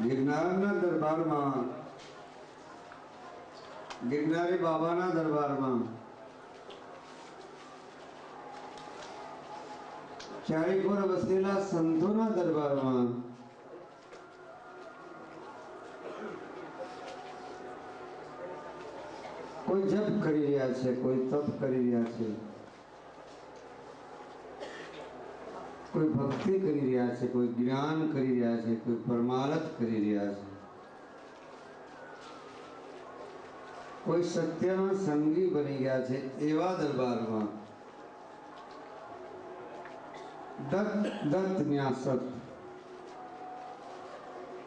गिरनाરના દરબારમાં गिरनारी बाबाના દરબારમાં ચારીપુર વસેલા સંતોના દરબારમાં કોઈ જપ કરી રહ્યા છે, કોઈ તપ કરી રહ્યા છે, કોઈ ભક્તિ કરી રહ્યા છે, કોઈ જ્ઞાન કરી રહ્યા છે, કોઈ પરમાર્થ કરી રહ્યા છે, કોઈ સત્યના સંગી બની ગયા છે. એવા દરબારમાં દત્ત ન્યાસત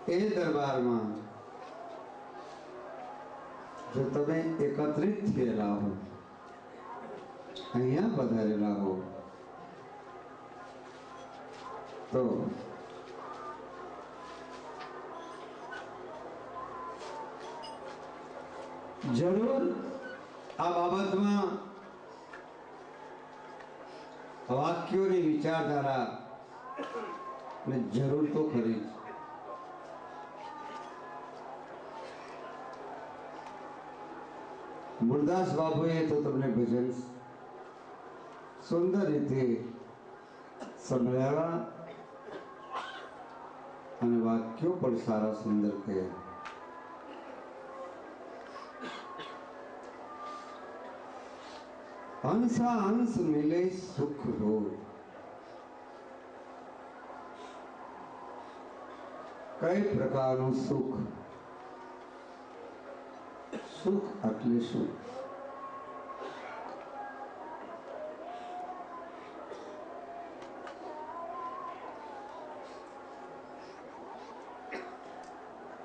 એ દરબારમાં જો તમે એકત્રિત થયેલા હો, અહીંયા પધારેલા હો, તો જરૂર આ બાબતમાં વાક્યોની વિચારધારા જરૂર તો ખરી જ. મુરદાસ બાબુએ તો તમને ભજન સુંદર રીતે સંભળાવ્યા અને વાક્યો પણ સારા સુંદર કહ્યા. હંસા હંસ મિલે સુખ હો, કઈ પ્રકારનું સુખ? સુખ એટલે શું?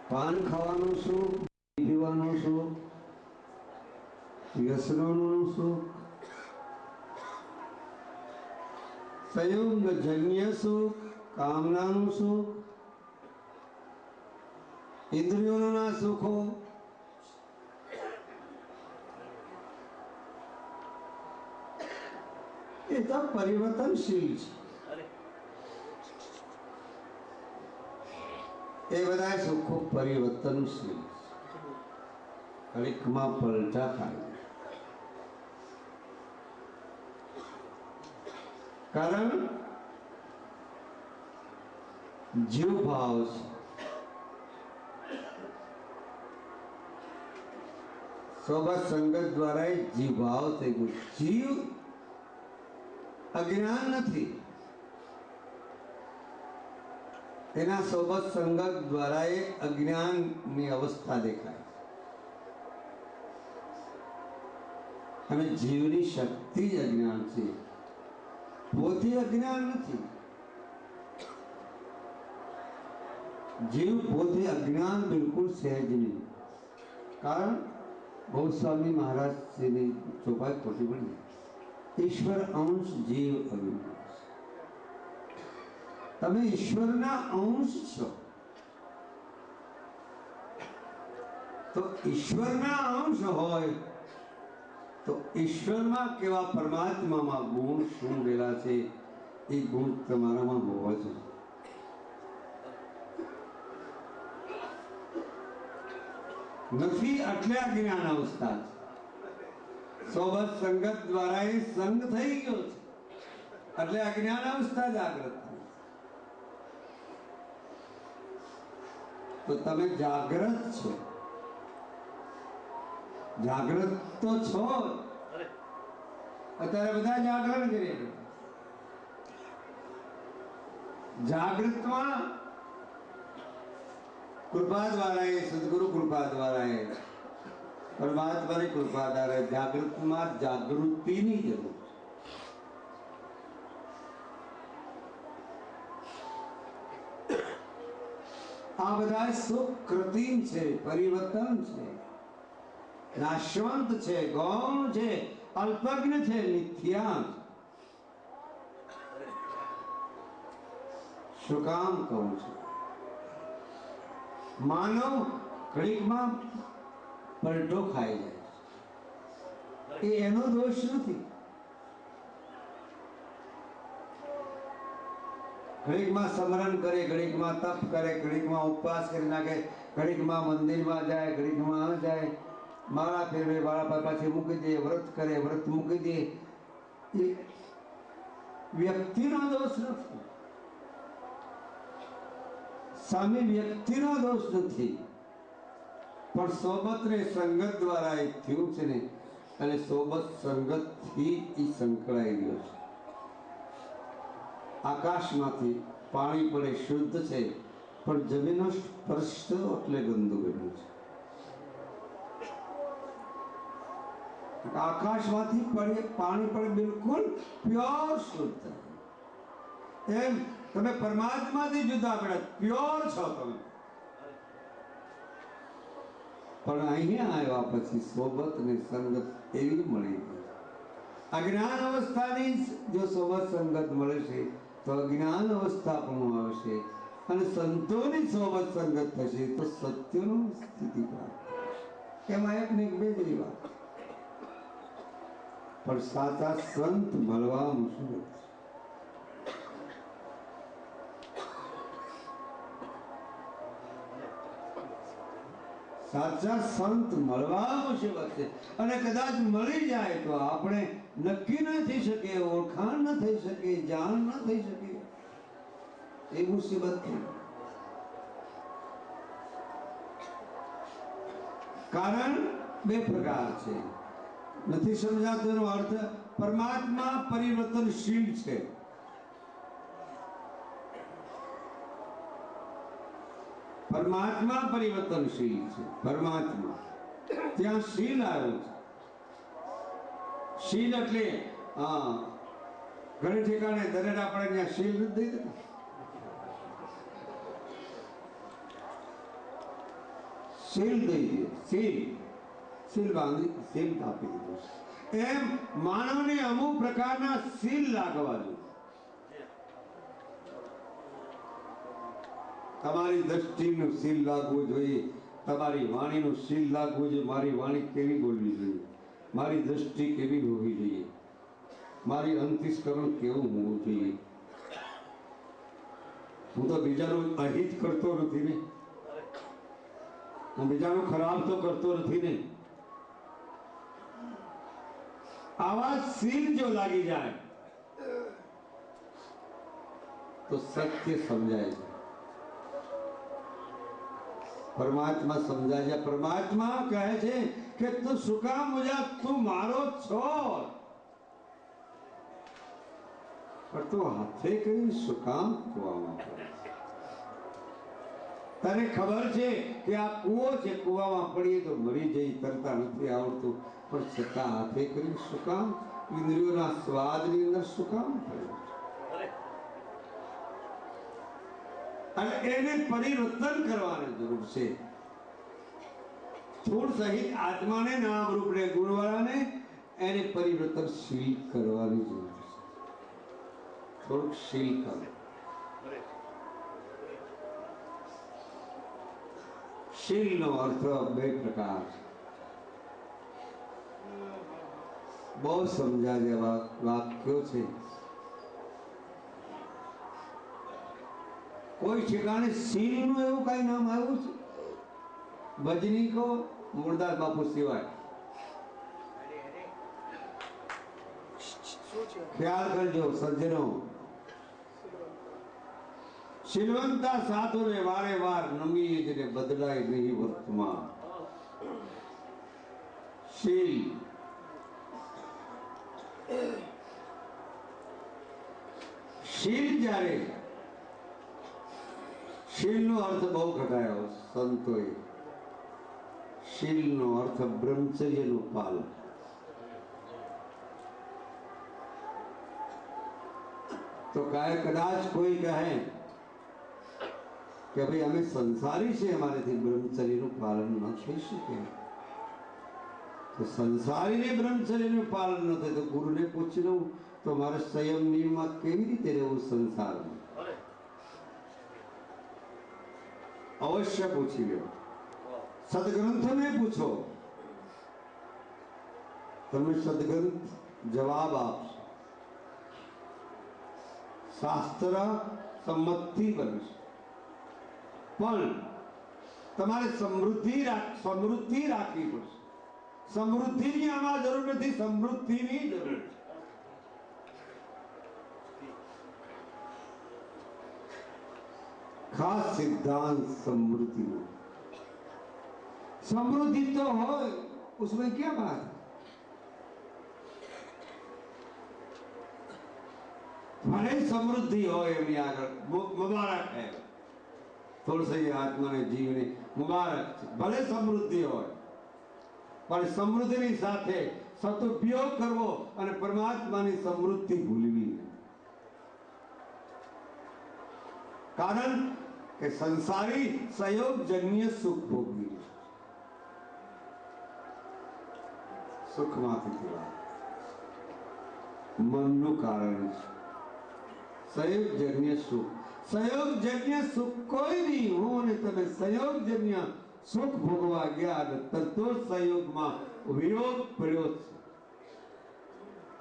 પાન ખાવાનું સુખ, પીવાનું સુખ, વ્યસનોનું સુખ, સંયોગજન્ય સુખ, કામનાનું સુખ, ઇન્દ્રિયોના સુખો, એ તો પરિવર્તનશીલ છે. એ બધા સુખો પરિવર્તનશીલ, ઘડીકમાં પલટા ખાય. કારણ જીવ ભાવ છે. સોબત સંગત દ્વારા જીવ ભાવ થઈ ગયું. જીવ અજ્ઞાન નથી, તેના સોબત સંગત દ્વારા એ અજ્ઞાનની અવસ્થા દેખાય અને જીવની શક્તિ જ અજ્ઞાન છે, પોતે અજ્ઞાન નથી. જીવ પોતે અજ્ઞાન બિલકુલ સહેજ નહીં. કારણ ગોસ્વામી મહારાજ શ્રીની ચોપાઈ ખોટી પડી. ઈશ્વર અંશ જીવ અવિનાશ. તમે ઈશ્વરના અંશ છો, તો ઈશ્વરના અંશ હોય તો ઈશ્વરમાં કેવા પરમાત્મામાં ગુણ શું રહેલા છે એ ગુણ તમારામાં હોવા જોઈએ. નથી એટલે અજ્ઞાન અવસ્થા છે. સોબત સંગત દ્વારા એ સંગ થઈ ગયો છે એટલે અજ્ઞાન અવસ્થા જાગૃત થઈ. તો તમે જાગૃત છો, જાગૃત તો છો. અત્યારે બધા જાગરણ કરીએ. જાગૃતમાં કૃપા દ્વારા એ સદગુરુ કૃપા દ્વારા એ પરમાત્માની કૃપા દ્વારા જાગૃતમાં જાગૃતિની જરૂર છે. આ બધા સુખ કૃત્રિમ છે, પરિવર્તન છે, નાશવંત છે, ગૌણ છે, અલ્પજ્ઞ છે, મિથ્યા છે. શું કામ કહું છું? માનવ ઘડીકમાં પલટો ખાઈ જાય છે, એ એનો દોષ નથી. ઘડીકમાં સ્મરણ કરે, ઘડીકમાં તપ કરે, ઘડીકમાં ઉપવાસ કરી નાખે, ઘડીકમાં મંદિરમાં જાય, ઘડીકમાં જાય, માળા ફેરવે, માળા પાછી મૂકી દે, વ્રત કરે, વ્રત મૂકી દે. એ વ્યક્તિનો દોષ નથી, સામે વ્યક્તિનો દોષ નથી, પણ સોબત ને સંગત દ્વારા એ થયું છે ને, અને સોબત સંગત થી એ સંકળાઈ ગયો છે. આકાશમાંથી પાણી પડે શુદ્ધ છે, પણ જમીનનો સ્પર્શ એટલે ગંદુ બન્યું છે. આકાશમાંથી પડે પાણી પડે બિલકુલ પ્યોર શુદ્ધ. એમ તમે પરમાત્માથી જુદા પડ્યા, પ્યોર છો તમે. પણ અહીંયા આવ્યા પછી સોબત ને સંગત એવી મળી ગઈ. અજ્ઞાન અવસ્થાની જો સોબત સંગત મળે છે તો અજ્ઞાન અવસ્થા પણ આવશે, અને સંતોની સોબત સંગત થશે તો સત્યનો સ્થિતિ પ્રાપ્ત. એમાં એક ને એક બે જેવી વાત, પણ સાચા સંત મળવા મુશ્કેલ. સાચા સંત મળવા મુશ્કેલ છે, અને કદાચ મળી જાય તો આપણે નક્કી ન થઈ શકે, ઓળખાણ ન થઈ શકે, જાણ ન થઈ શકે, એ મુસીબત છે. કારણ બે પ્રકાર છે. નથી સમજાતો એનો અર્થ, પરમાત્મા પરિવર્તનશીલ છે. પરમાત્મા પરિવર્તનશીલ છે. પરમાત્મા ત્યાં શીલ આવ્યો છે. શીલ એટલે ઘણી ઠેકાણે દરેક આપણે ત્યાં શીલ નથી દઈ દેતા. શીલ દઈ દે, શીલ શીલ બાંધી શીલ આપી દીધું. એમ માનવને અમુક પ્રકારના શીલ લાગવા જોઈએ. તમારી દ્રષ્ટિનું શીલ લાગવું જોઈએ, તમારી વાણીનું શીલ લાગવું જોઈએ. મારી વાણી કેવી બોલવી જોઈએ, મારી દ્રષ્ટિ કેવી હોવી જોઈએ, મારી અંતસ્કરણ કેવું હોવું જોઈએ. હું તો બીજાનું અહિત કરતો નથી ને, હું બીજાનું ખરાબ તો કરતો નથી ને. આવા શીલ જો લાગી જાય તો સત્ય સમજાય છે, પરમાત્મા સમજાય છે. પરમાત્મા કહે છે કે તું શું કામ મુજા, તું મારો છો, પણ તું હાથે કરી શું કામ કૂવામાં પડે? તને ખબર છે કે આ કૂવો છે, કૂવામાં પડીએ તો મરી જઈ, તરતા નથી આવડતું, પણ છતાં હાથે કરી શું કામ? ઇન્દ્રિયોના સ્વાદની અંદર શું કામ પડ્યું? અને એને પરિવર્તન કરવાની જરૂર છે. સ્થૂળ સહિત આત્માને, નામ રૂપને, ગુણવાળાને એને પરિવર્તનશીલ કરવાની જરૂર છે. થોડુંક શીલ કરો. શીલનો અર્થ બે પ્રકાર છે. બહુ સમજા જેવા વાક્યો છે. કોઈ ઠેકાણે શીલનું એવું કઈ નામ આવ્યું છે? ભજનીકો મુરદાસ બાપુ સિવાય. ખ્યાલ કરજો સજ્જનો, શીલવંતા સાધુને વારે વાર નમી જને બદલાય નહીં વર્તમાન. શીલ શીલ જ્યારે શીલનો અર્થ બહુ ઘટાયો સંતોએ. શીલનો અર્થ બ્રહ્મચર્યનું પાલન. તો કદાચ કોઈ કહે કે ભાઈ અમે સંસારી છે, અમારેથી બ્રહ્મચર્યનું પાલન ન થઈ શકે. તો સંસારીને બ્રહ્મચર્યનું પાલન ન થાય તો ગુરુને પૂછી લઉં તો મારે સંયમ નિયમમાં કેવી રીતે રહેવું સંસારમાં? અવશ્ય પૂછી લો. સદગ્રંથને પૂછો, તમે સદગ્રંથ જવાબ આપશે. શાસ્ત્ર સંમતથી બનશે. પણ તમારે સમૃદ્ધિ રાખવી પડશે. સમૃદ્ધિની આમાં જરૂર નથી, સમૃદ્ધિની જરૂર છે. खास सिद्धांत समृद्धि में. समृद्धि तो हो, उसमें क्या बात है? भले समृद्धि हो एमनी आगर मुबारक है, थोड़ा सा ये आत्मा ने जीव ने मुबारक है. भले समृद्धि हो, पर समृद्धि ની સાથે સદુપયોગ કરવો અને પરમાત્માની સમૃદ્ધિ ભૂલવી નહીં. કારણ કે સંસારી સંયોગજન્ય સુખ ભોગવી સુખમાંથી મનનું કારણ છે. સંયોગજન્ય સુખ, સંયોગજન્ય સુખ કોઈ નહીં. હું અને તમે સંયોગજન્ય સુખ ભોગવા ગયા અને તત્વ સંયોગમાં વિયોગ પડ્યો છે.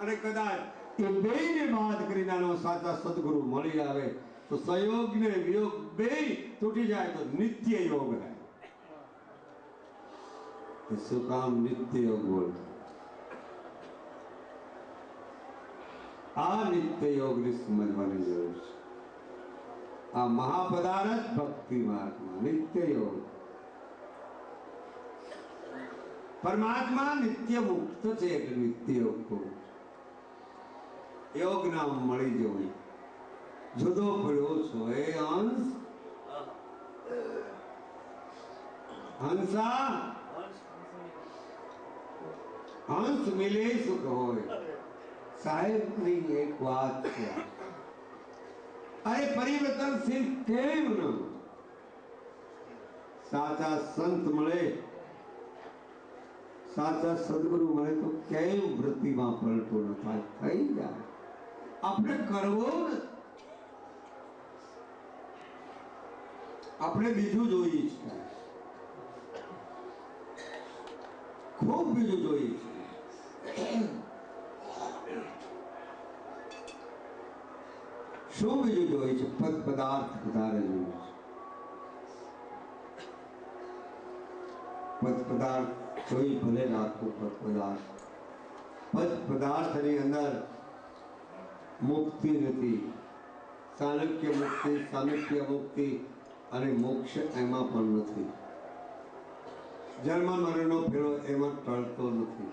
અને કદાચ એ બેયને બાદ કરીને આનો સાચા સદગુરુ મળી આવે તો સંયોગ ને વિયોગ બે તૂટી જાય તો નિત્ય યોગ રહે. શું કામ નિત્ય યોગ બોલતો? આ નિત્ય યોગ ની સમજવાની જરૂર છે. આ મહાપદાર્થ ભક્તિ માર્ગમાં નિત્ય યોગ. પરમાત્મા નિત્ય મુક્ત છે એટલે નિત્ય યોગ કો યોગ નામ મળી જવું. જુદો પડ્યો છો એ હંસ, હંસા હંસ મિલે સુખ હોય. સાહેબ ની એક વાત છે, અરે પરિવર્તનશીલ કેમ ન? સાચા સંત મળે, સાચા સદગુરુ મળે તો કેમ વૃત્તિમાં પલટો ન થાય? થઈ જાય. આપણે કરવો નથી, આપણે બીજું જોઈએ છે, ખૂબ બીજું જોઈએ છે. શું બીજું જોઈએ છે? પદ પદાર્થ વધારે જોઈએ છે. પદ પદાર્થ જોઈ ભલે રાખો. પદ પદાર્થની અંદર મુક્તિ નથી. સાનુક્ય મુક્તિ અને મોક્ષ એમાં પણ નથી. જન્મ મરણનો ફેરો એમાં ટળતો નથી.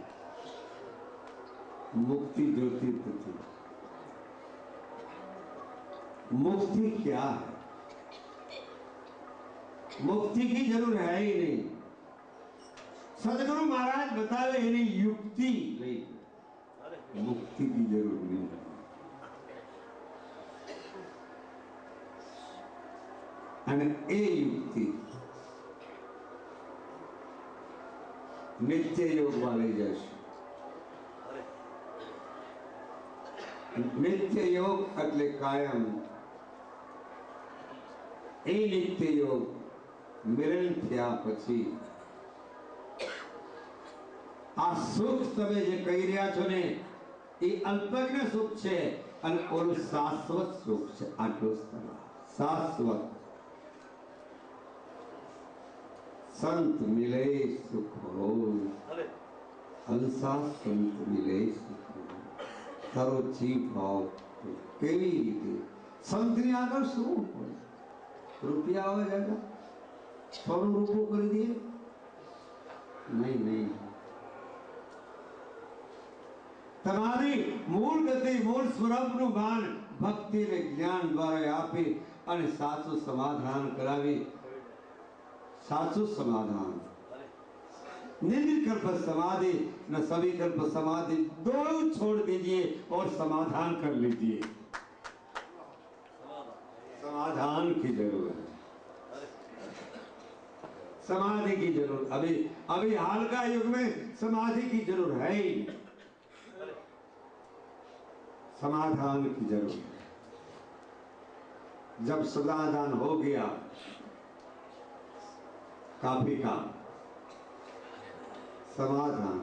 मुक्ति जोती थी. मुक्ति क्या है? मुक्ति की जरूर है ही नहीं. सदगुरु महाराज बतावे एनी युक्ति नहीं, मुक्ति की जरूर नहीं. અને એ યુક્તિ નિત્ય યોગમાં લઈ જશે. નિત્ય યોગ એટલે કાયમ. એ નિત્ય યોગ મિલન થયા પછી આ સુખ તમે જે કહી રહ્યા છો ને એ અલ્પજ્ઞ સુખ છે અને ઓલું શાશ્વત સુખ છે. આટલું શાશ્વત. संत मिले सुख हो, हंसा संत मिले सुख हो. तारो जीव भाव केवी रीते संतनी આગળ શું હોય? રૂપિયા આવે જાગા સોનું રૂપું કરી દે? નહીં. તમારી મૂળ ગતિ, મૂળ સ્વરૂપનું ભાન ભક્તિ ને જ્ઞાન દ્વારા આપી અને સાચું સમાધાન કરાવી. साचु समाधान. निर्विकल्प समाधि न सविकल्प समाधि, दो छोड़ दीजिए और समाधान कर लीजिए. समाधान की जरूरत है, समाधि की जरूरत. अभी हाल का युग में समाधि की जरूरत है ही, समाधान की जरूरत है. जब समाधान हो गया काफी का समाधान.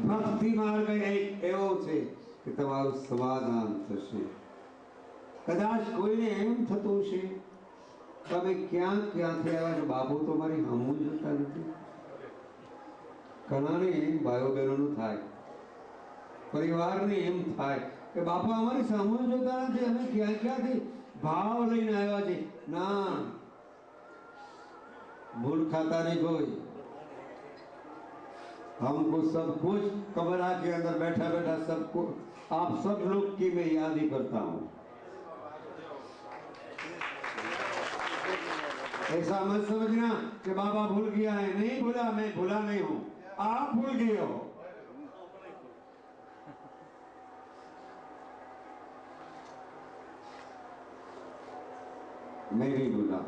भक्ति मार्ग एक एवो છે કે તમારું સમાધાન થશે. કદાચ કોઈને એમ થતું છે તમે ક્યાંથી આવ્યા છો, બાપુ તો મારી હમું જોતા નથી. ઘણાને એમ ભાઈઓ બહેનોનું થાય, પરિવારને એમ થાય કે બાપા અમારી સામું જોતા નથી, અમે ક્યાંથી ભાવ લઈને આવ્યા છે. ના, भूल खाता नहीं कोई. हमको सब कुछ कमरा के अंदर बैठा बैठा सबको आप सब लोग की मैं याद ही करता हूँ. ऐसा मत समझना कि बाबा भूल गया है. नहीं भूला, मैं भूला नहीं हूँ, आप भूल गए हो. मैं नहीं भूला.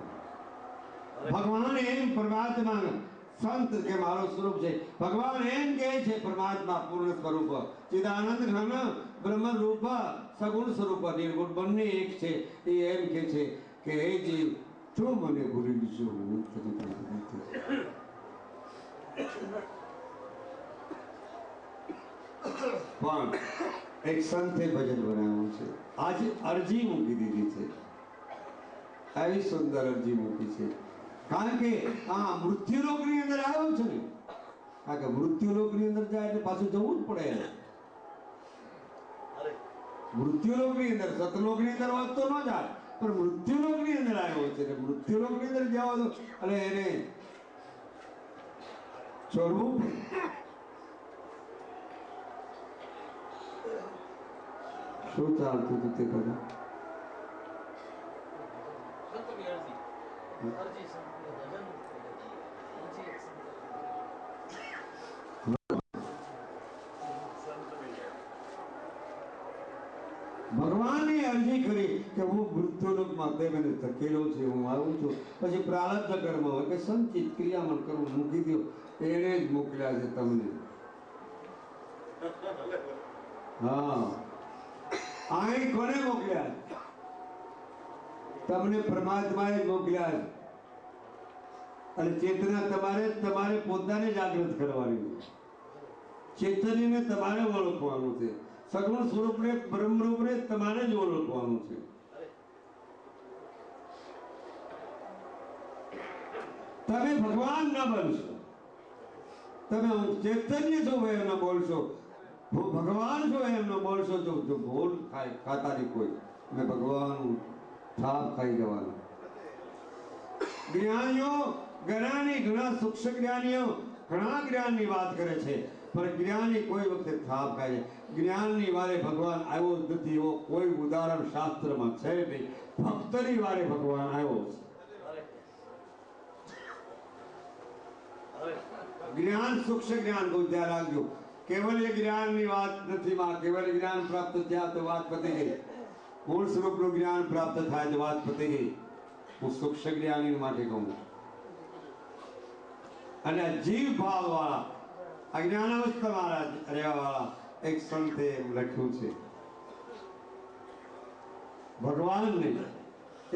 भगवान एम परमात्मा संत के मारो स्वरूप है. भगवान एम कहे छे परमात्मा पूर्ण स्वरूप चिदानंद घन ब्रह्म रूप सगुण स्वरूप निर्गुण બંને એક છે. એ એમ કહે છે કે હે જીવ તું મને ભૂલી દીધો, હું તને ભૂલી દીધો. પણ એક સંતે ભજન બનાવ્યું છે. આજે અરજી મૂકી દીધી છે, આવી સુંદર અરજી મૂકી છે. કારણ કે આ મૃત્યુલોકની અંદર આવ્યો છે ને, કારણ કે મૃત્યુલોકની અંદર જાય એટલે પાછું જવું જ પડે. મૃત્યુલોકની અંદર સતલોકની અંદર હોત તો ન જાય, પણ મૃત્યુલોકની અંદર આવ્યો છે. મૃત્યુલોકની અંદર જાવ તો એટલે એને છોડવું પડે. શું ચાલતું હતું તે બધા? ભગવાને અરજી કરી કે હું મૃત્યુલોકમાં તે મને ધકેલો છે, હું આવું છું. પછી પ્રારબ્ધ કર્મ હોય કે સંચિત ક્રિયામાં કર્મ મૂકી દો, એને જ મોકલ્યા છે તમને. હા, અહીં કોને મોકલ્યા? તમને પરમાત્માએ જ મોકલ્યા છે. અને ચેતના તમારે પોતાને જાગૃત કરવાની, ચેતનને તમારે ઓળખવાનું છે. સગુણ સ્વરૂપને બ્રહ્મરૂપને તમારે જ ઓળખવાનું છે. તમે ભગવાન ન બનશો, તમે ચૈતન્ય છો એમ ન બોલશો, ભગવાન છો એમ ન બોલશો, જો ભૂલ ખાતા નહીં કોઈ, અને ભગવાન થાપ ખાઈ જવાનું. જ્ઞાનીઓ ઘણા સૂક્ષ્મ જ્ઞાનીઓ ઘણા જ્ઞાનની વાત કરે છે, પણ જ્ઞાની કોઈ વખતે થાપ ખાય છે. જ્ઞાનની વારે ભગવાન આવ્યો જ નથી એવો કોઈ ઉદાહરણ શાસ્ત્રમાં છે નહીં. ભક્તની વારે ભગવાન આવ્યો છે. જ્ઞાન સૂક્ષ્મ જ્ઞાન બહુ ધ્યાન રાખજો. કેવલ્ય જ્ઞાનની વાત નથી માં. કેવલ્ય જ્ઞાન પ્રાપ્ત થયા તો વાત પતી ગઈ. મૂળ સ્વરૂપનું જ્ઞાન પ્રાપ્ત થાય તો વાત પતી ગઈ. હું સૂક્ષ્મ જ્ઞાની માટે કહું. અને જીવ ભાવ વાળા અજ્ઞાન અવસ્થામાં રહેવા વાળા એક સંતે એમ લખ્યું છે, ભગવાનને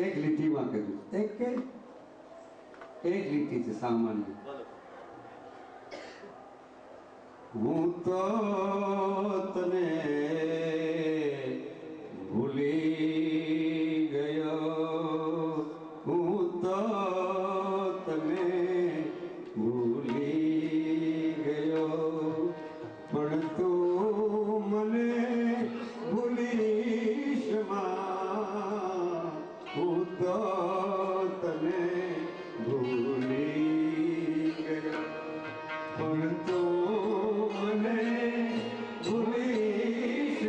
એક લીટીમાં કહ્યું. એક લીટી છે સામાન્ય. હું તો તને ભૂલી ગયો, હું તો તને ભૂલી ગયો, પણ તું મને ભૂલીશ માં. હું તો તને ભૂલી ગયો, પણ તું મને ભૂલીશ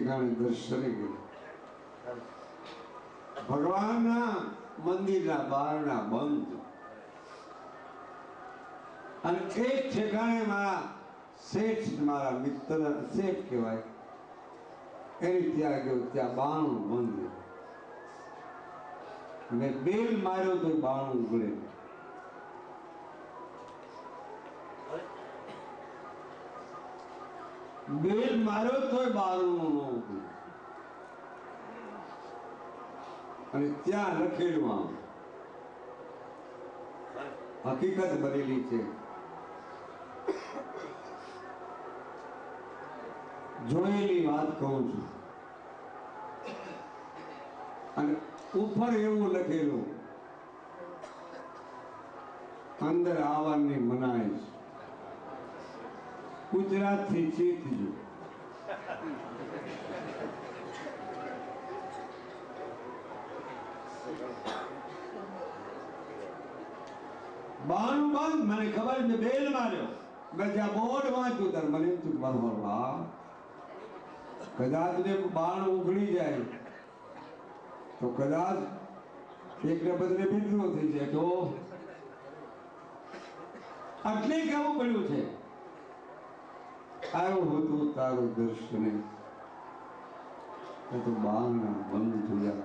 ઠેકાણે દર્શને ગયા. ભગવાનના મંદિરના બારણા બંધ અને એક ઠેકાણે મારા શેઠ, મારા મિત્ર શેઠ કહેવાય, એની ત્યાં ગયો. ત્યાં બારણું બંધ. મેં બેલ માર્યો તો બારણું ઉઘડે. બેલ માર્યો તોય બારણું ન ઉઘડે. અને ત્યાં લખેલું આમ હકીકત બનેલી છે. જોયેલી વાત કહું છું. અને ઉપર એવું લખેલું, અંદર આવવાની મનાય છે. ગુજરાતથી ચેતજો. બારણું બંધ. મને ખબર છે, બેલ માર્યો. મેં જ્યાં બોર્ડ વાંચ્યું ત્યારે મને એમ થયું, બરોબર, હા કદાચ ને બારણું ઉઘડી જાય તો કદાચ એકને બદલે બીજો થઈ જાય તો આટલે કેવું પડ્યું છે. આવ્યું હતું તારું દર્શને તો બારણા બંધ થયા.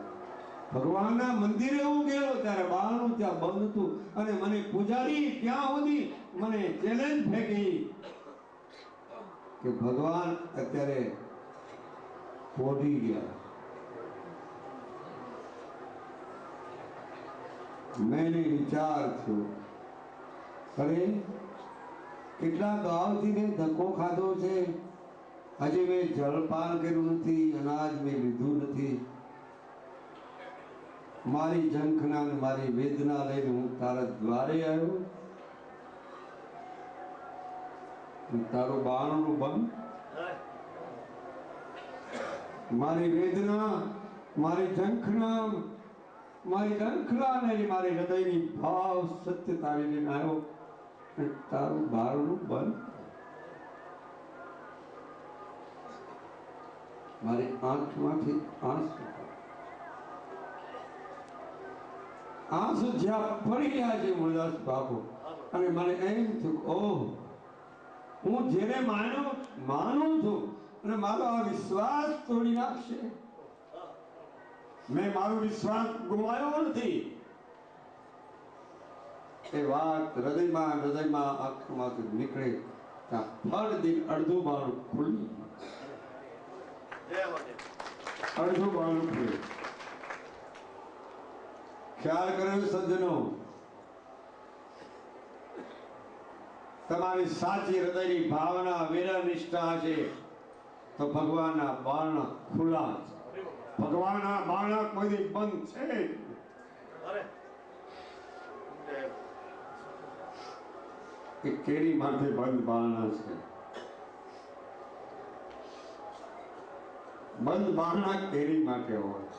ભગવાનના મંદિરે હું ગયો ત્યારે બારણું ત્યાં બંધ હતું. અને મને પૂજારી ત્યાં સુધી મને ચેલેન્જ ફેંકી કે ભગવાન અત્યારે પોઢી ગયા. મેં વિચાર થયો, અરે કેટલા ગાવથી મેં ધક્કો ખાધો છે, હજી મેં જળપાન કર્યું નથી, અનાજ મેં લીધું નથી. મારી ઝંખના ને મારી વેદના લઈને હું તારા દ્વારે આવ્યો. તારું બારણું બંધ. મારી વેદના, મારી ઝંખના, મારી ઝંખના ને મારી હૃદયની ભાવ સત્યતા લઈને આવ્યો. તારું બારણું બંધ. મારી આંખમાંથી આંસુ જ્યાં પડી ગયા છે મુરદાસ બાપુ. અને મને એમ થયું, ઓહ, હું જેને માનું છું અને મારો આ વિશ્વાસ તોડી નાખશે. મેં મારો વિશ્વાસ ગુમાવ્યો નથી. એ વાત હૃદયમાં આંખમાંથી નીકળે ત્યાં ફળ દિન અડધું બાળું ખુલ્લું. અડધું બાળું ખુલ્લું. ખ્યાલ કર્યો સજ્જનો, તમારી સાચી હૃદયની ભાવના વેરા નિષ્ઠા છે તો ભગવાનના બારણા ખુલ્લા છે. ભગવાનના બારણા કોઈ બંધ છે. એ કેરી માટે બંધ બારણા છે. બંધ બારણા કેરી માટે હોય.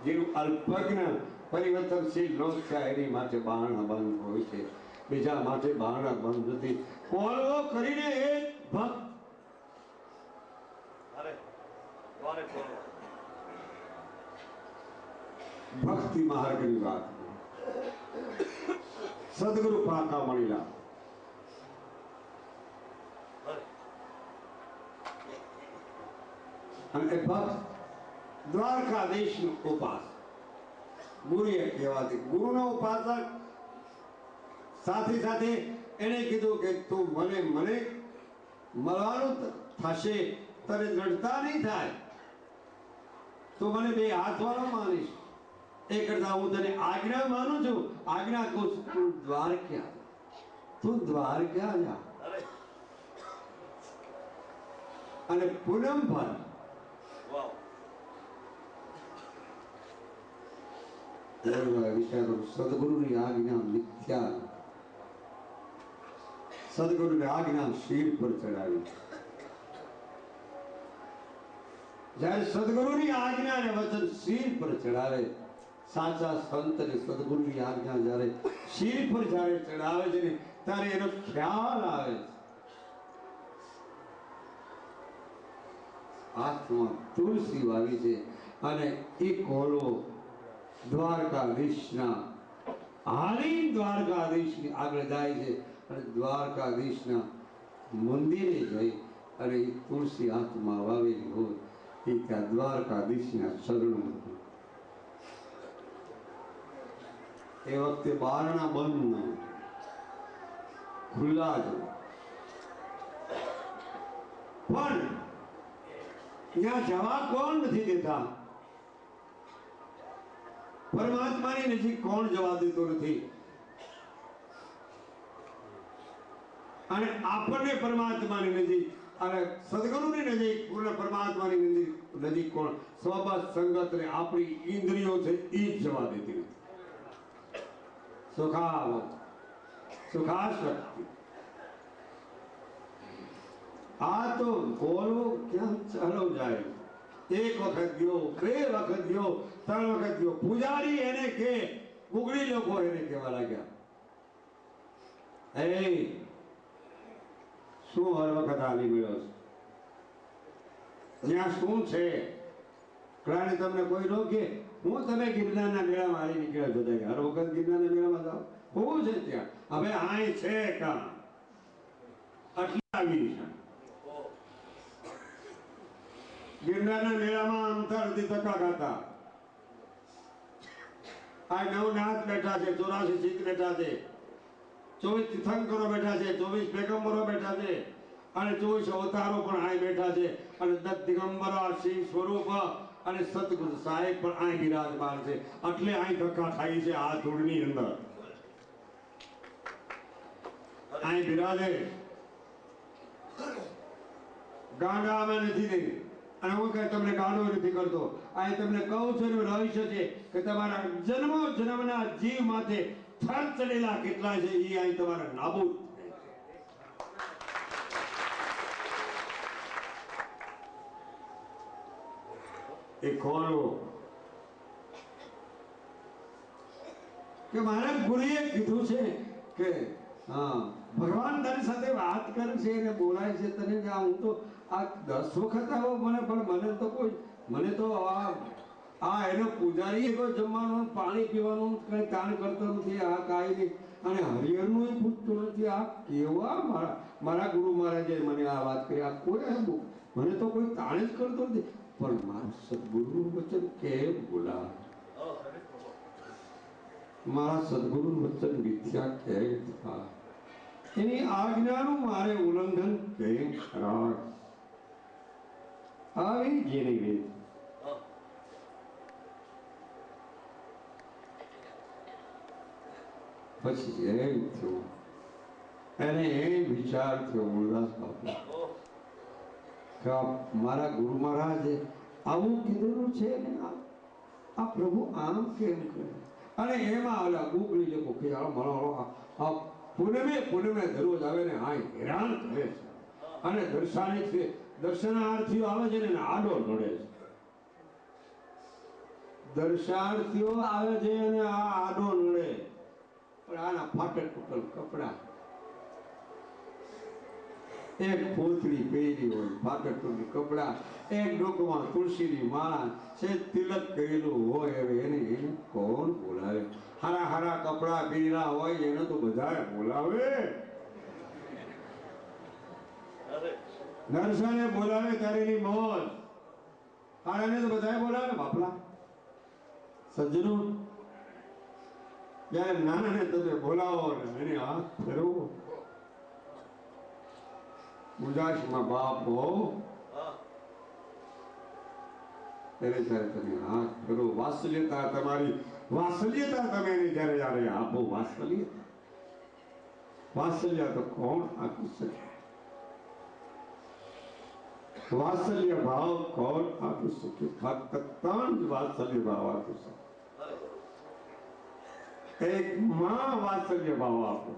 જેનું અલ્પજ્ઞ પરિવર્તનશીલ લોક છે એની માટે બારણા બંધ હોય છે. બીજા માટે બારણા બંધ નથી. કોળવો કરીને એક ભક્ત ભક્તિ માર્ગની વાત, સદગુરુ પાકા મળેલા. અને એ ભક્ત દ્વારકાધીશનો ઉપાસક, ગુરુએ કહેવાથી ગુરુનો ઉપાસક. સાથે સાથે એને કીધું કે તું મને મળવાનું થશે, તને લડતા નહીં થાય તો મને બે હાથવાળો માનીશ. એ કરતા હું તને આજ્ઞા માનું છું. આજ્ઞા કહું છું, તું દ્વારકા જા અને પૂનમ ભર. સદગુરુની આજ્ઞા મિથ્યા. સદગુરુની આજ્ઞા શિર પર ચડાવી. જ્યારે સદગુરુની આજ્ઞા ને વચન શિર પર ચડાવે, સાચા સંત ને સદગુરુની આજ્ઞા જ્યારે શિર પર જ્યારે ચડાવે છે ને ત્યારે એનો ખ્યાલ આવે છે. હાથમાં તુલસી વાવી છે અને એ કોલો દ્વારકાધીશના હાલી દ્વારકાધીશની આગળ જાય છે અને દ્વારકાધીશના મંદિરે જઈ અને એ તુલસી હાથમાં વાવેલી હોય એ ત્યાં દ્વારકાધીશના શરણમાં એ વખતે બારણા બંધ ન ખુલ્લા જ પણ ત્યાં જવા કોણ નથી દેતા પરમાત્માની નજીક કોણ જવા દેતો નથી અને આપણને પરમાત્માની નજીક અને સદગુરુની નજીક પૂર્ણ પરમાત્માની નજીક કોણ સ્વબત સંગત ને આપણી ઇન્દ્રિયો છે એ જ જવા દેતી નથી સુખાશક્તિ આ તો બોલો ક્યાં ચાલો જાય એક વખત ગયો બે વખત ગયો ત્રણ વખત ગયો પૂજારી એને કે ગુગળી લોકો એને કહેવા લાગ્યા એ શું હર વખત આવી મળ્યો છે ત્યાં શું છે પ્રાણે તમને કોઈ રોકે હું તમે ગિરનારના મેળામાં આવી નીકળ્યા છો હર વખત ગિરનારના મેળામાં જાઓ શું છે ત્યાં હવે આય છે કામ આટલી આવી છે ગિરનારના મેળામાં અંતરથી ધક્કા ખાતા આ નવનાથ બેઠા છે 84 શીખ બેઠા છે 24 તીર્થંકરો બેઠા છે 24 પેગમ્બરો બેઠા છે અને 24 અવતારો પણ અહીં બેઠા છે અને 10 દિગંબરો શ્રી સ્વરૂપ અને સતગુરુ સાહેબ પણ અહીં બિરાજમાન છે એટલે અહીં ધક્કા ખાઈ છે આ ધૂળની અંદર અહીં બિરાજે ગાંડામાં નથી દે અને હું કઈ તમને ગાળો નથી કરતો આ તમને કહું છું એનું રહસ્ય છે કે તમારા જન્મો જન્મના જીવ માથે થર ચડેલા કેટલા છે એ અહીં તમારા નાબૂદ એ ખોલો કે મારા ગુરુએ કીધું છે કે હા ભગવાન તારી સાથે વાત કરે છે અને બોલાય છે તને કે હું તો આ 10 વખત આવો મને પણ મને તો આ એનો પૂજારી કોઈ જમવાનું પાણી પીવાનું કઈ તાણ કરતો નથી આ કાંઈ નહીં અને હરિહરનું પૂછતો નથી આ કેવા મારા ગુરુ મહારાજે મને આ વાત કરી આ કોઈ મને તો કોઈ તાણ જ કરતો નથી પણ મારા સદગુરુનું વચન કેમ બોલા મારા સદગુરુનું વચન મિથ્યા કેમ થાય એની આજ્ઞાનું મારે ઉલ્લંઘન કેમ કરાય આવી જેની વેદ પછી એમ થયું એને એ વિચાર થયો મૂળદાસ બાપુ કે મારા ગુરુ મહારાજે આવું કીધેલું છે ને આ પ્રભુ આમ કેમ કરે અને એમાં ઓલા ગુગળી લોકો કે આ પૂનમે દરરોજ આવે ને આ હેરાન કરે છે અને દર્શનાર્થીઓ આવે છે ને આડો નડે છે દર્શનાર્થીઓ આવે છે અને આ આડો નડે પણ આના ફાટક ટૂટલ કપડા એક પોતળી પહેરી હોય ફાટક ટૂટલ કપડા એક ડોકમાં તુલસીની માળા છે તિલક કરેલું હોય હવે એને કોણ બોલાવે હારા હારા કપડા પહેરેલા હોય એને તો બધા બોલાવે નરસાને બોલાવે ત્યારે એની મોજ હારાને તો બધા બોલાવે બાપલા સજ્જનો જ્યારે નાનાને તમે બોલાવો ને એને હાથ ફેરવો મુજાશમાં બાપ હો ત્યારે જ્યારે તમે હાથ ફેરવો વાત્સલ્યતા તમારી વાત્સલ્યતા તમે એને જ્યારે આપો વાત્સલ્ય તો કોણ આપી શકે વાત્સલ્ય ભાવ કોણ આપી શકે ફક્ત 3 જ વાત્સલ્ય ભાવ આપી શકે એક માં વાત્સલ્ય ભાવ આપો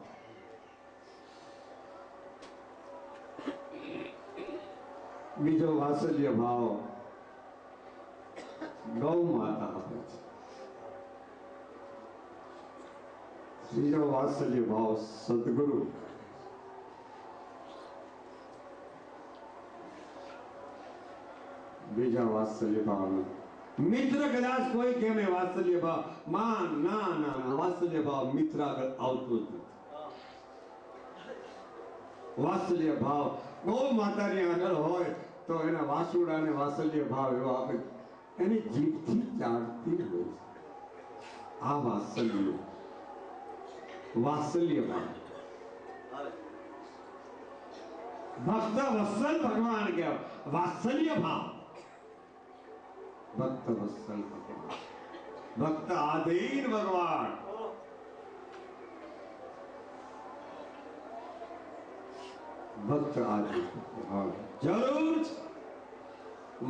બીજો વાત્સલ્ય ભાવ ગૌ માતા આપે છે ત્રીજો વાત્સલ્ય ભાવ સદગુરુ બીજા વાત્સલ્ય ભાવનો મિત્ર કદાચ કોઈ કે મેં વાત્સલ્ય ભાવ માં ના ના ના વાત્સલ્ય ભાવ મિત્ર આગળ આવતો જ નથી. વાત્સલ્ય ભાવ ગૌ માતાની આગળ હોય તો એના વાસુડાને વાત્સલ્ય ભાવ એવો આપે એની જીભથી ચાટતી હોય છે. આ વાત્સલ્ય ભાવ ભક્ત વત્સલ ભગવાન કહેવાય. વાત્સલ્ય ભાવ ભક્ત વત્સલ ભગવાન, ભક્ત આધીન ભગવાન. ભક્ત આધીન ભગવાન જરૂર છે.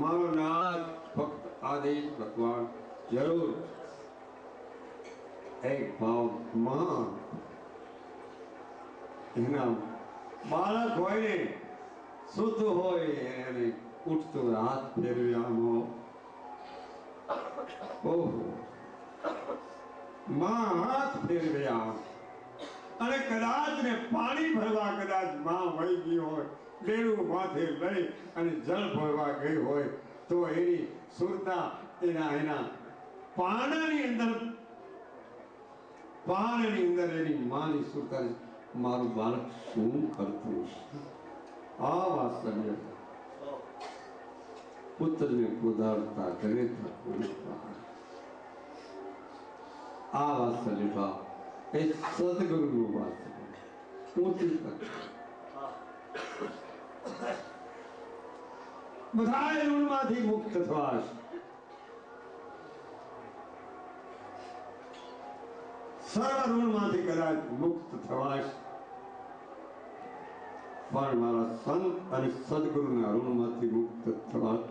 મારો નાથ ભક્ત આધીન ભગવાન જરૂર. એક ભાવ માં એના બાળક હોય ને સૂતું હોય એને ઉઠતું હાથ ફેરવી આમ ઓહો માં હાથ ફેરવી આમ અને કદાચ ને પાણી ભરવા કદાચ માં વહી ગઈ હોય ડેલું માથે લઈ અને જળ ભરવા ગઈ હોય તો એની સુરતા એના પાણાની અંદર એની માની સુરતા મારું બાળક શું કરતું છે. આ વાત્સલ્ય પુત્રને પોદારતા ઘરે આ વાત્સલ્ય ભાવ એ સદગુરુનું વાત્સલ્ય ઊંચી બધા ઋણમાંથી મુક્ત થવાશ. સર્વ ઋણમાંથી કદાચ મુક્ત થવાશ પણ મારા સંત અને સદગુરુના ઋણમાંથી મુક્ત થવાશ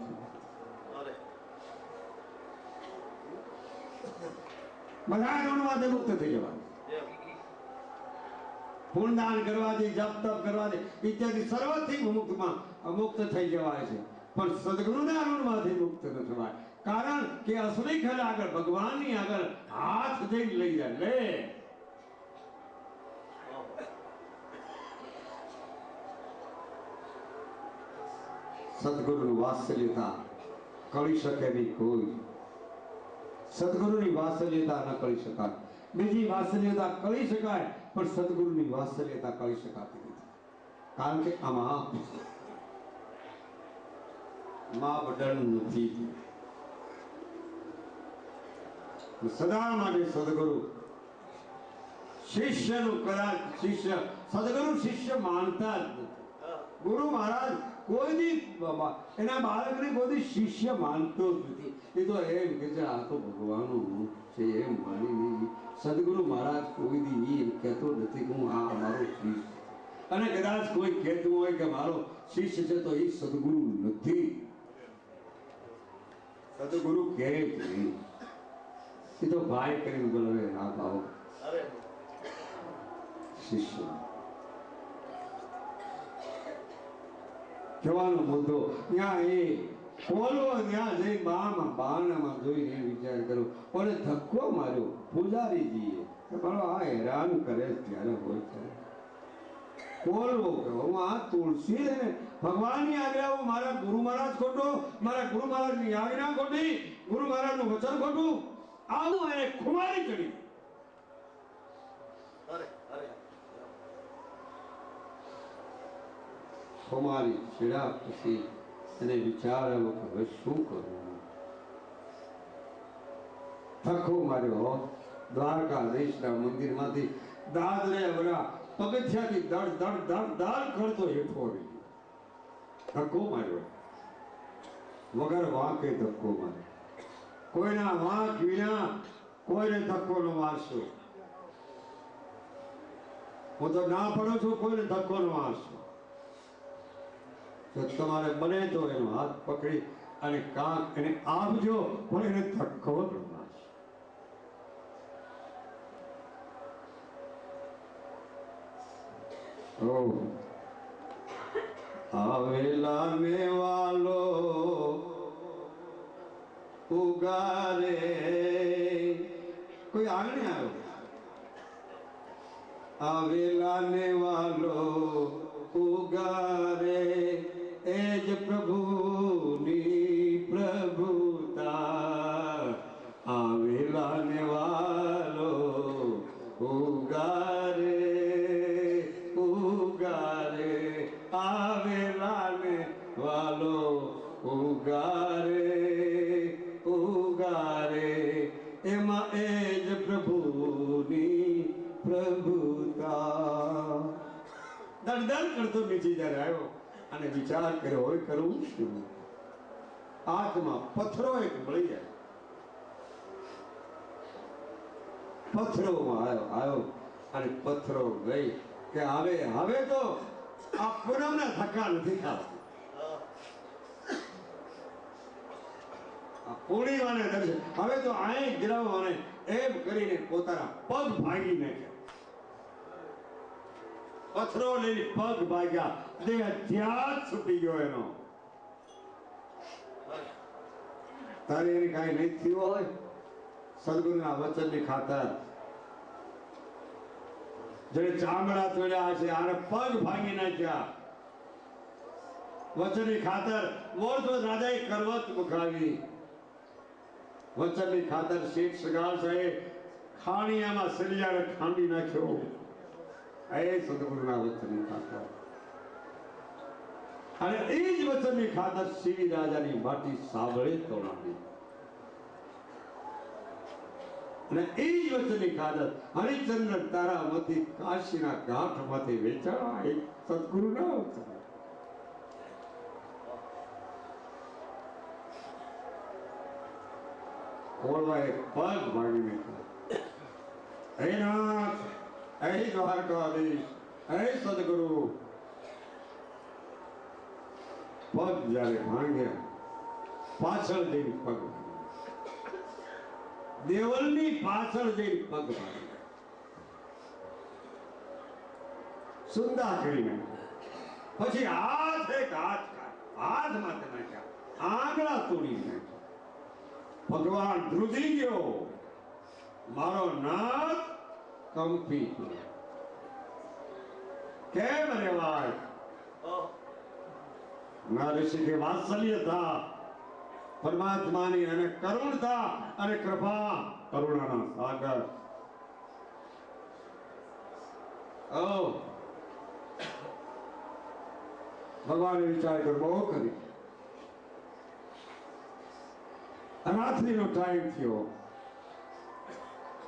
બધા ઋણમાંથી મુક્ત થઈ જવાય. પુણ્યદાન કરવાથી જપ તપ કરવાથી ઇત્યાદિ સર્વથી મુક્ત થઈ જવાય છે પણ સદગુરુના ઋણમાંથી મુક્ત ન થવાય. કારણ કે અસલી ખર આગળ ભગવાનની આગળ હાથ જઈને લઈ જાય લે સદગુરુનું વાત્સલ્યતા કરી શકે નહીં કોઈ. સદગુરુની વાત્સલ્યતા ન કરી શકાય. બીજી વાત્સલ્યતા કરી શકાય પણ સદગુરુની વાત્સલ્યતા કરી શકાતી નથી. કારણ કે આમાં માપદંડ નથી. સદા માટે સદગુરુ શિષ્યનું કદાચ સદગુરુ શિષ્ય માનતા જ નથી. ગુરુ મહારાજ કોઈ એના બાળકને કોઈ શિષ્ય માનતો જ નથી. એ તો એમ કે છે આ તો ભગવાનનું છે એમ માની. સદગુરુ મહારાજ કોઈ દી એમ કહેતો નથી હું આ મારો શિષ્ય. અને કદાચ કોઈ કહેતું હોય કે મારો શિષ્ય છે તો એ સદગુરુ નથી. સદગુરુ કહે જ નહીં. એ તો ભાઈ કરીને બોલાવે આ ભાવ શિષ્ય. કહેવાનો મુદ્દો ત્યાં એ બોલો ત્યાં જઈ બારણામાં જોઈને વિચાર કરો. ઓલે ધક્કો માર્યો પૂજારીજીએ કે મારો આ હેરાન કરે ત્યારે હોય છે બોલવો કે હું આ તુલસી ને ભગવાનની આજ્ઞા હું મારા ગુરુ મહારાજ ખોટો, મારા ગુરુ મહારાજની આજ્ઞા ખોટી, ગુરુ મહારાજનું વચન ખોટું, આવું એને ખુમારી ચડી. ખુમારી ચડ્યા પછી એને વિચાર આવ્યો કે હવે શું કરવું. ધક્કો માર્યો દ્વારકાધીશના મંદિરમાંથી દાદરે બધા પગથિયાથી દડ દડ દડ દડ કરતો હેઠો આવી ગયો. ધક્કો માર્યો વગર વાંકે ધક્કો માર્યો. કોઈના વાંક વિના કોઈને ધક્કો ન મારશો. હું તો ના પડું છું કોઈને ધક્કો ન મારશો. જો તમારે બને તો એનો હાથ પકડી અને કાંક એને આપજો પણ એને ધક્કો ન મારશો. આવેલા મેવાલો ઉગારે કોઈ આગળ આવ્યો. આવેલા મેવાલો ઉગારે એ જ પ્રભુની આવેલા ને વાલો ઉગારે ઉગારે, આવેલા ને વાલો ઉગારે ઉગારે, એમાં એ જ પ્રભુની પ્રભુતા. દળદળ કરતો નીચે જ્યારે આવ્યો અને વિચાર કર્યો હોય કરવું શું. હાથમાં પથ્થરો એક મળી જાય, પથ્થરોમાં આવ્યો અને પથ્થરો ગઈ કે હવે તો આ પૂનમના ધક્કા નથી ખાવા. પૂર્ણિમાને દર્શન હવે તો આય ગિરાવો અને એમ કરીને પોતાના પગ ભાગી નાખ્યા. પથ્થરો લઈને પગ ભાગ્યા, દેહ ત્યાં છૂટી ગયો એનો. તારે એની કાંઈ નહીં થયું હોય, સદગુરુના વચનની ખાતર જેને ચામડા તોડ્યા છે આને પગ ભાગી નાખ્યા. વચનની ખાતર મોરધ્વજ રાજાએ કરવત મુકાવી. વચનની ખાતર શેઠ સગાલ સાહેબ ખાણીયામાં સળિયાને ખાંડી નાખ્યો. એ સદગુરુના વચનની ખાતર. અને એ જ વચનની ખાતર શિવી રાજાની માટી સાંભળે તોડાવી. અને એ જ વચનની ખાતર હરિચંદ્ર તારામાંથી કાશીના ઘાટમાંથી વેચાણા. એક સદગુરુના વચન. કોળવાએ પગ ભાગી નાખ્યો. હે નાથ, હે દ્વારકાધીશ, હે સદગુરુ. પગ જ્યારે ભાંગ્યા, પાછળ જઈને પગ ભાંગ્યા, દેવલની પાછળ જઈને પગ ભાંગ્યા, સુંદા કરી નાખ્યા. પછી હાથ એક હાથ માથે નાખ્યા, આંગળા તોડી નાખ્યા. ભગવાન ધ્રુજી ગયો, મારો નાથ કંપી ગયો. કેમ રેવાય? ના ઋષિ વાત્સલ્યતા પરમાત્માની અને કરુણતા અને કૃપા કરુણાના સાગર. ભગવાને વિચાર કરવો કરી. રાત્રિનો ટાઈમ થયો,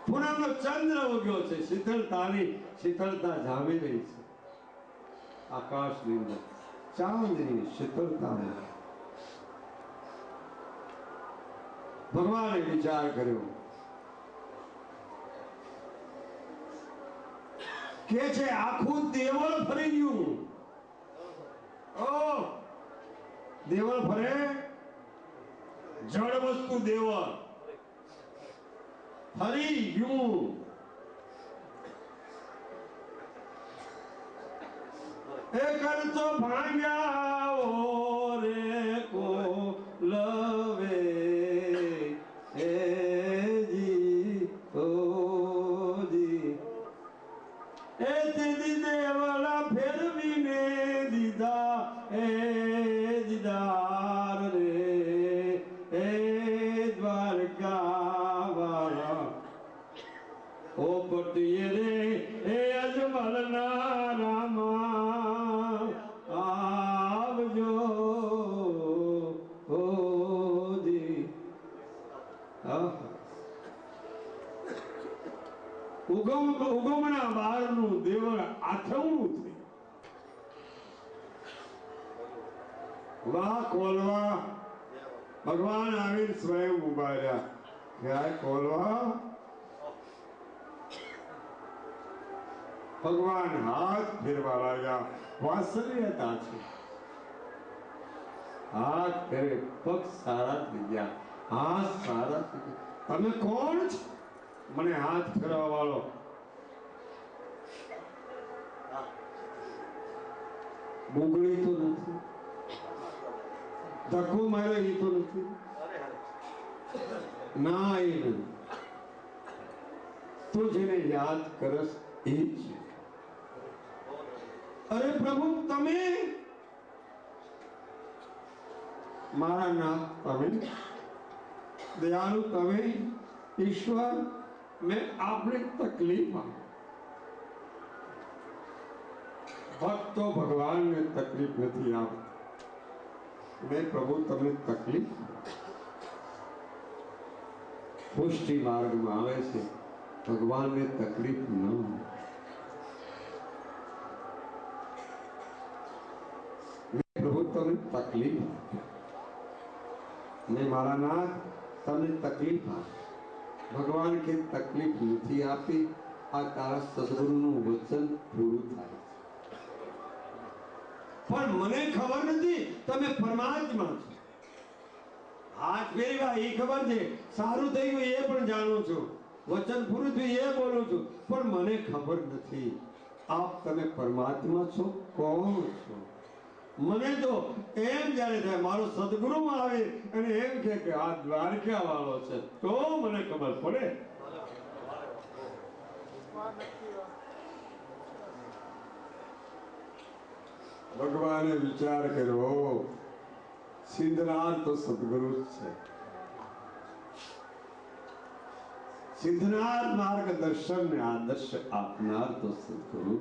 પૂનમનો ચંદ્ર ઉગ્યો છે, શીતળતા જામી રહી છે આકાશની અંદર. ચાંદની શીતળતા. ભગવાને વિચાર કર્યો કે છે આખું દેવળ ફરી ગયું. દેવળ ફરે, જળ વસ્તુ દેવળ ફરી ગયું. એ કરતો ભાંગ્યા રે કો લવે એ જી ઓ જી. એ તેદી દેવળા ફેરવીને દીધા એ દીદાર રે એ દ્વારકા વાળા. ઓ પટીએ રે એ અજમલ ના રામા આવજો ઓજી. ઉગમણા બારનું દેવળ આથમણું થયું. વાહ કોલવા. ભગવાન આવીને સ્વયં ઉભા રહ્યા. ક્યાં કોલવા? ભગવાન હાથ ફેરવા લાગ્યા. વાત્સલ્યતા છે. હાથ ફેરે, પગ સારા થઈ ગયા, હાથ સારા થઈ ગયા. તમે કોણ છો મને હાથ ફેરવા વાળો? બુગડી તો નથી, ધક્કો મારે એ તો નથી, ના એ નથી. તું જેને યાદ કરસ એ છે. અરે પ્રભુ તમે મારા નાથ તમે दयालु तमे ईश्वर में आपने तकलीफ भक्त तो भगवान ने तकलीफ नहीं आप मैं प्रभु तमने तकलीफ पुष्टि मार्ग में आवे से भगवान ने तकलीफ न प्रभु तमने तकलीफ मैं मारा नाथ तमने तकलीफ भगवान के तकलीफ नहीं आपी आ तारा सद्गुरुનું વચન પૂરું થાય પણ મને ખબર નથી તમે પરમાત્મા છો હાથ ફેરવા એ ખબર છે સારું થઈ ગયું એ પણ જાણું છું વચન પૂરું થયું એ બોલું છું પણ મને ખબર નથી આપ તમે પરમાત્મા છો કોણ છો મને તો એમ જ્યારે થાય મારો સદગુરુ આવે અને એમ કે આ દ્વારકા વાળો છે તો મને ખબર પડે ભગવાને વિચાર કર્યો સિદ્ધનાથ તો સદગુરુ છે સિદ્ધનાથ માર્ગદર્શન ને આદર્શ આપનાર તો સદગુરુ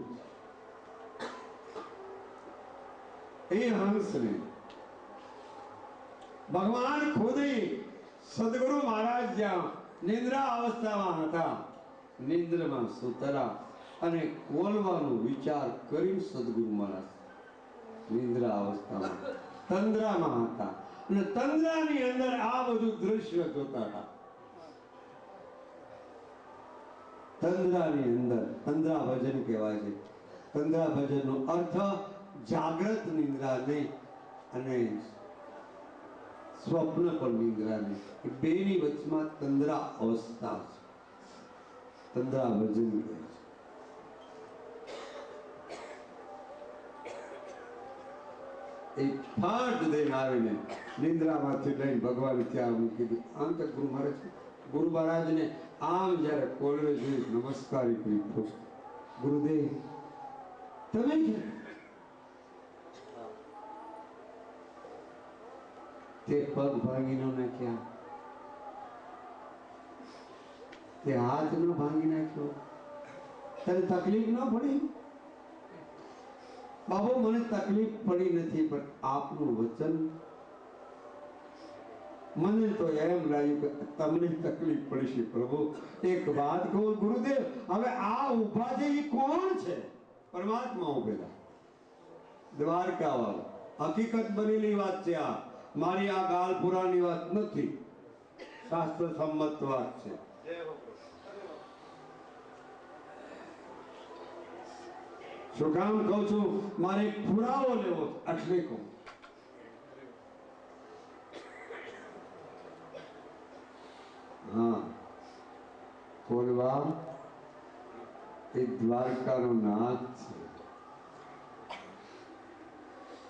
એ હંસ ને ભગવાન ખુદ સદગુરુ મહારાજ જ્યાં નિદ્રા અવસ્થામાં હતા નિદ્રમાં સુતરા અને બોલવાનો વિચાર કરી સદગુરુ મહારાજ નિદ્રા અવસ્થામાં તંદ્રામાં હતા અને તંદ્રાની અંદર આ બધું દૃશ્ય જોતા હતા તંદ્રાની અંદર તંદ્રા ભજન કહેવાય છે તંદ્રા ભજનનો અર્થ જાગ્રત નિદ્રા નહીં અને સ્વપ્ન પર નિદ્રા નહીં એ બેની વચમાં તંદ્રા અવસ્થા છે તંદ્રા ભજન કહે છે એક ફાટ દઈને આવીને નિદ્રામાંથી લઈને ભગવાન ત્યાં મૂકી દીધું આમ તો ગુરુ મહારાજને આમ જ્યારે કોલવે જોઈ નમસ્કારી કરી ગુરુદેવ તમે તે પગ ભાંગી ન નાખ્યા તે હાથ ન ભાંગી નાખ્યો તને તકલીફ ન પડી બાબુ મને તકલીફ પડી નથી પણ આપનું વચન મને તો એમ લાગ્યું કે તમને તકલીફ પડી છે પ્રભુ એક વાત કહું ગુરુદેવ હવે આ ઊભા છે એ કોણ છે પરમાત્મા ઉભેલા દ્વારકા વાળો હકીકત બનેલી વાત છે આ મારી આ ગાલ પુરાની વાત નથી શાસ્ત્ર સંમત વાત છે શું કામ કહું છું મારે એક પુરાવો લેવો એટલે કહું હા કોલવા એ દ્વારકાનો નાથ છે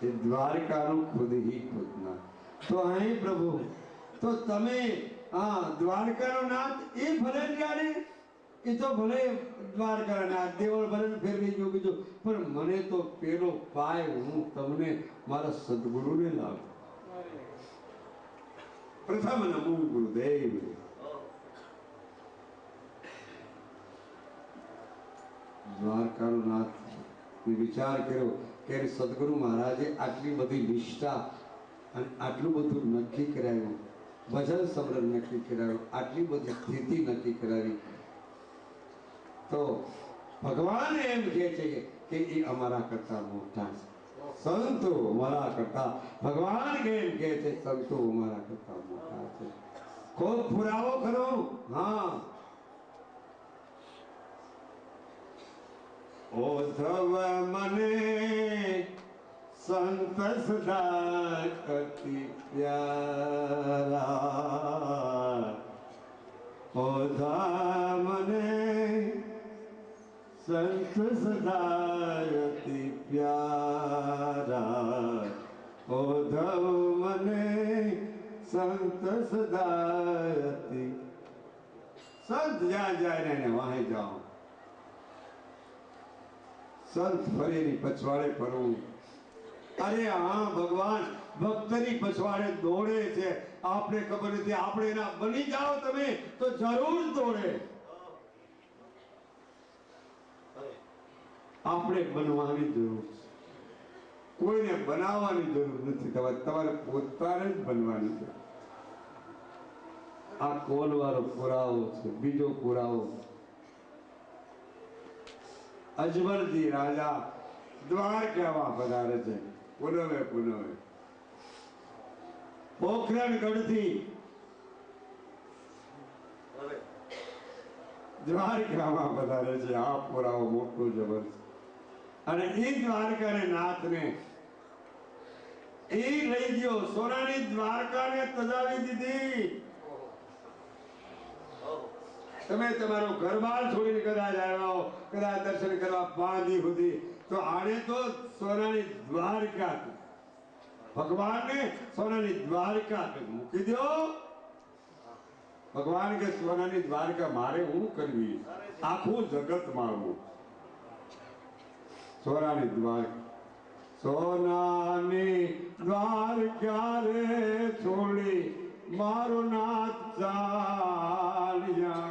એ દ્વારકાનો ખુદ ही ખુદના તો અહીં પ્રભુ તો તમે હા દ્વારકાનો નાથ એ ભલે જાણે એ તો ભલે દ્વારકા નાથ દેવળ ભલે ફેરવી ગયો બીજો પણ મને તો પેલો પાય હું તમને મારા સદગુરુને લાવું પ્રથમ નમો ગુરુદેવ દ્વારકાનો નાથ વિચાર કર્યો કે સદગુરુ મહારાજે આટલી બધી નિષ્ઠા અને આટલું બધું નક્કી કરાવ્યું ભજન સમરણ નક્કી કરાવ્યું આટલી બધી સ્થિતિ નક્કી કરાવી તો ભગવાન એમ કહે છે કે એ અમારા કરતા મોટા છે સંતો અમારા કરતા ભગવાન એમ કહે છે સંતો અમારા કરતા મોટા છે કોઈ પુરાવો કરો હા ઓધવ મને સંત સદા અતિ પ્યારા ઓધા મને સંત સદા અતિ પ્યારા ઓધવ મને સંત સદા અતિ સંત જ્યાં જાય ને વહાં જાઓ संत फरेरी पछवाड़े पर अरे हाँ भगवान ભક્તની પછવાડે દોડે છે. આપણે ખબર નથી, આપણે એના બની જાઓ તમે તો જરૂર દોડે. આપણે બનવાની જરૂર છે, કોઈને બનાવવાની જરૂર નથી. તમારે પોતાને જ બનવાની છે. આ કોલ વાળો પુરાવો છે. બીજો પુરાવો, અજમલજી રાજા દ્વારકામાં પધારે છે. પુનવે પોખરણગઢથી દ્વારકામાં પધારે છે. આ પુરાવો મોટો જબર છે. અને એ દ્વારકાને નાથને એ લઈ ગયો, સોનાની દ્વારકાને તજાવી દીધી. તમે તમારો ઘરબાર છોડીને કદાચ આવ્યા હો, કદાચ દર્શન કરવા 5 દી સુધી, તો આને તો સોનાની દ્વારકા, ભગવાનને સોનાની દ્વારકા મૂકી દો. ભગવાન કે સોનાની દ્વારકા મારે હું કરવી, આખું જગત મારું. સોનાની દ્વારકા, સોનાની દ્વારકા રે છોડી મારો નાથ ચાલ્યા.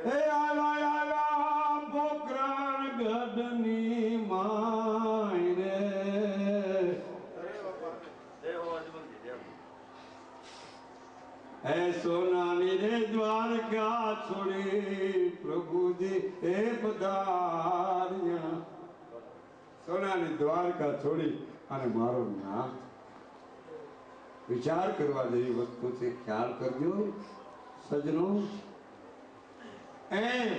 હે આલા પોખરણગઢની માય રે. હે સોનાની રે દ્વારકા છોડી પ્રભુજી હે પધાર્યા. સોનાની દ્વારકા છોડી અને મારો નાથ. વિચાર કરવા જેવી વસ્તુ છે. ખ્યાલ કરજો સજનો. એમ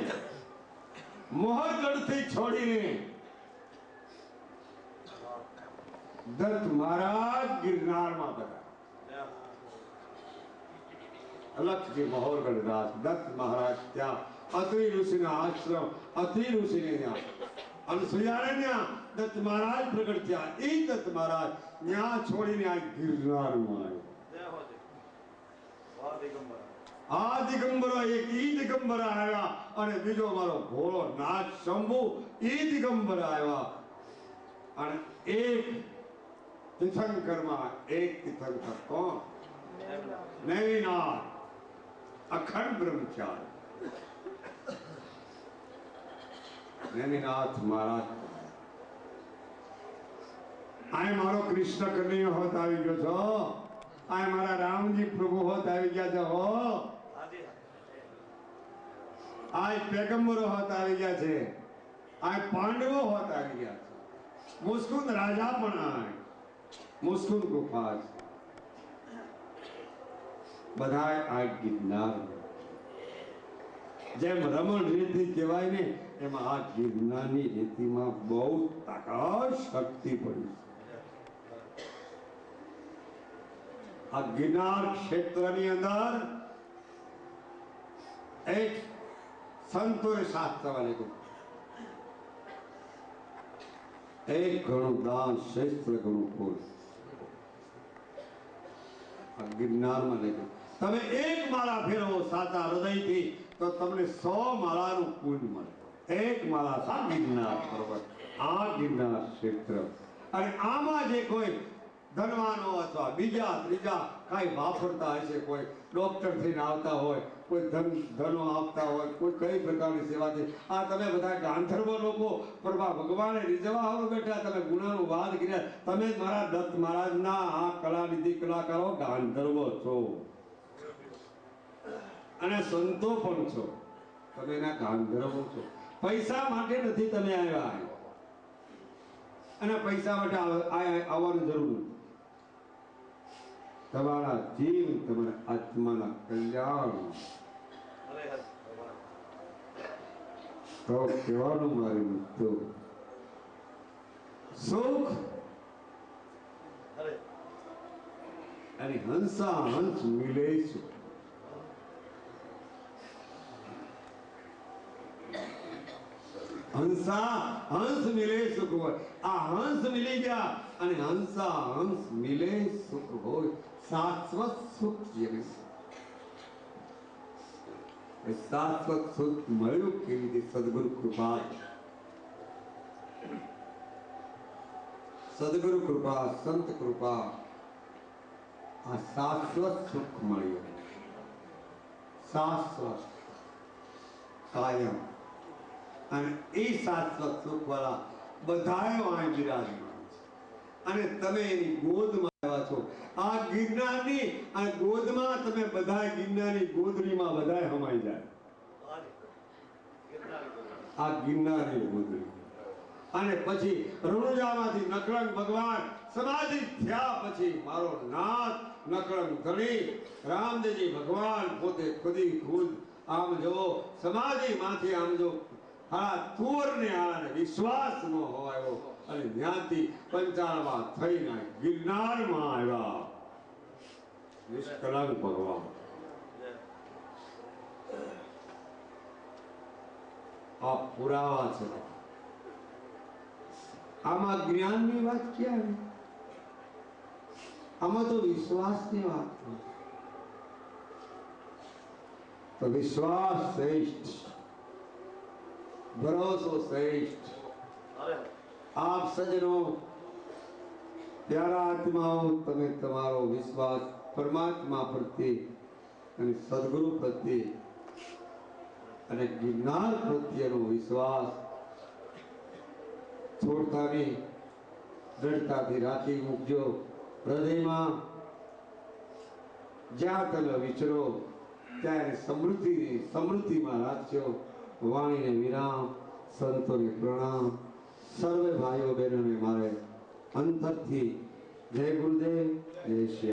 મોહગઢથી છોડીને દત્ત મહારાજ ગિરનારમાં હતા. અલગથી મહોરગઢ દાસ દત્ત મહારાજ ત્યાં અત્રિ ઋષિના આશ્રમ, અત્રિ ઋષિને ત્યાં અનસુયાને ત્યાં દત્ત મહારાજ પ્રગટ થયા. એ દત્ત મહારાજ ત્યાં છોડીને આ ગિરનારમાં આવ્યો. આ દિગંબરો, એક ઈ દિગંબર આવ્યા અને બીજો મારો ભોળો નાથ શંભુ ઈ દિગંબર આવ્યા. અને એક તીર્થંકરમાં એક તીર્થંકર કોણ? નૈમિનાથ, અખંડ બ્રહ્મચારી નૈમિનાથ મહારાજ. આ મારો કૃષ્ણ કનૈયો હોત આવી ગયો છો, આ મારા રામજી પ્રભુ હોત આવી ગયા છે હો, આ પેગમ્બરો હોત આવી ગયા છે, આ પાંડવો હોત આવી ગયા છે, મુસ્કુંદ રાજા પણ આય, મુસ્કુંદ ગુફા છે, બધાય આ ગિરનાર. જેમ રમણ રેતી કહેવાય ને, એમાં આ ગિરનારની રેતીમાં બહુ તાકાત શક્તિ પડી છે. આ ગિરનાર ક્ષેત્રની અંદર એક સંતોએ શાસ્ત્રમાં લખ્યું, એક ઘણું દાન શસ્ત્ર ઘણું ફૂલ. આ ગિરનારમાં લખ્યું, તમે એક માળા ફેરવો સાચા હૃદયથી તો તમને 100 માળાનું પુણ્ય મળે. એક માળા સા ગિરનાર પર્વત, આ ગિરનાર ક્ષેત્ર. અને આમાં જે કોઈ ધનવાનો અથવા બીજા ત્રીજા કાંઈ વાપરતા હશે, કોઈ ડોક્ટર થઈને આવતા હોય, કોઈ ધનો આપતા હોય, કોઈ કઈ પ્રકારની સેવાથી, આ તમે બધા ગાંધર્વ લોકો પ્રભા ભગવાને રીઝવા આવો બેઠા, તમે ગુનાનો વાદ કર્યા. તમે મારા દત્ત મહારાજના આ કલાનિધિ કલાકારો ગાંધર્વ છો અને સંતો પણ છો. તમે એના ગાંધર્વ છો. પૈસા માટે નથી તમે આવ્યા, અને પૈસા માટે આવવાની જરૂર નથી. તમારા જીવ, તમારા આત્માના કલ્યાણ તો કહેવાનું મારી મિત્રો, સુખ અને હંસા હંસ મિલે સુખ. હંસા હંસ મિલે સુખ હોય. આ હંસ મિલી ગયા અને હંસા હંસ મિલે સુખ હોય. શાશ્વત સુખ જેને શાશ્વત સુખ મળ્યું કેવી રીતે? સદગુરુ કૃપા. સદગુરુ કૃપા, સંત કૃપા, આ શાશ્વત સુખ મળ્યું, શાશ્વત કાયમ. અને એ શાશ્વત સુખ વાળા બધાયો અહીં બિરાજમાન છે અને તમે એની ગોદમાં આવ્યા છો. આ ગિરનારની આ ગોદમાં તમે બધાય ગિરનારની ગોદડીમાં બધાય હમાઈ જાય. આ ગિરનારની ગોદડી. અને પછી રણુજામાંથી નકળંગ ભગવાન સમાધિ થયા પછી મારો નાથ નકળંગ ધણી રામદેવજી ભગવાન પોતે ખુદી ખુદ આમ જો સમાધિમાંથી આમ જો હારા તુરને હારાને વિશ્વાસ ન હોવાયો અને ત્યાંથી પંચાળમાં થઈને ગિરનારમાં આવ્યા નિષ્કલંક ભગવાન. આ પુરાવા છે. આમાં જ્ઞાનની વાત ક્યાં? આમાં તો વિશ્વાસની વાત. તો વિશ્વાસ શ્રેષ્ઠ, ભરોસો શ્રેષ્ઠ. આપ સજનો પ્યારા આત્માઓ, તમે તમારો વિશ્વાસ પરમાત્મા પ્રત્યે અને સદગુરુ પ્રત્યે અને ગિરનાર પ્રત્યેનો વિશ્વાસ છોડતાની દ્રઢતાથી રાખી મૂકજો હૃદયમાં. જ્યાં તમે વિચરો ત્યારે સમૃદ્ધિમાં રાખજો. વાણીને વિરામ, સંતોને પ્રણામ. સર્વે ભાઈઓ બહેનોને મારે અંતરથી જય ગુરુદેવ, જય શ્રી